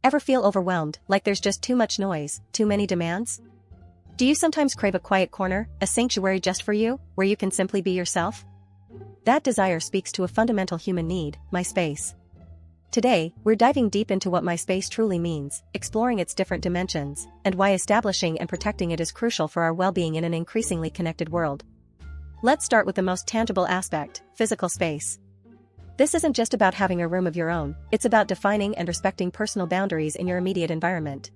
Ever feel overwhelmed, like there's just too much noise, too many demands? Do you sometimes crave a quiet corner, a sanctuary just for you, where you can simply be yourself? That desire speaks to a fundamental human need, my space. Today, we're diving deep into what my space truly means, exploring its different dimensions, and why establishing and protecting it is crucial for our well-being in an increasingly connected world. Let's start with the most tangible aspect, physical space. This isn't just about having a room of your own, it's about defining and respecting personal boundaries in your immediate environment.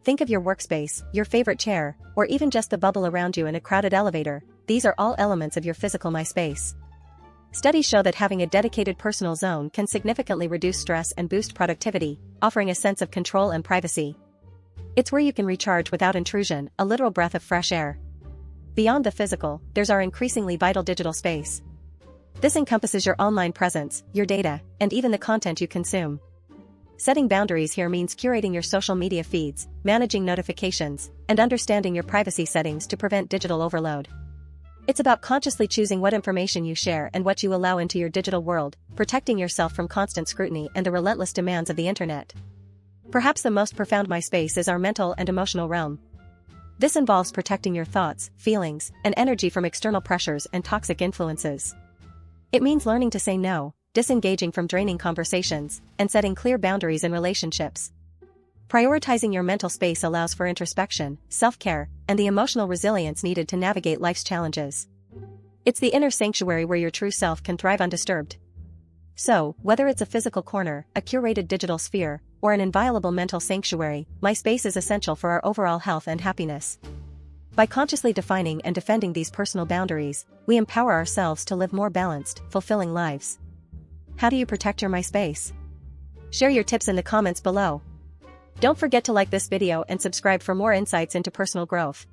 Think of your workspace, your favorite chair, or even just the bubble around you in a crowded elevator. These are all elements of your physical my space. Studies show that having a dedicated personal zone can significantly reduce stress and boost productivity, offering a sense of control and privacy. It's where you can recharge without intrusion, a literal breath of fresh air. Beyond the physical, there's our increasingly vital digital space. This encompasses your online presence, your data, and even the content you consume. Setting boundaries here means curating your social media feeds, managing notifications, and understanding your privacy settings to prevent digital overload. It's about consciously choosing what information you share and what you allow into your digital world, protecting yourself from constant scrutiny and the relentless demands of the internet. Perhaps the most profound my space is our mental and emotional realm. This involves protecting your thoughts, feelings, and energy from external pressures and toxic influences. It means learning to say no, disengaging from draining conversations, and setting clear boundaries in relationships. Prioritizing your mental space allows for introspection, self-care, and the emotional resilience needed to navigate life's challenges. It's the inner sanctuary where your true self can thrive undisturbed. So, whether it's a physical corner, a curated digital sphere, or an inviolable mental sanctuary, my space is essential for our overall health and happiness. By consciously defining and defending these personal boundaries, we empower ourselves to live more balanced, fulfilling lives. How do you protect your my space? Share your tips in the comments below. Don't forget to like this video and subscribe for more insights into personal growth.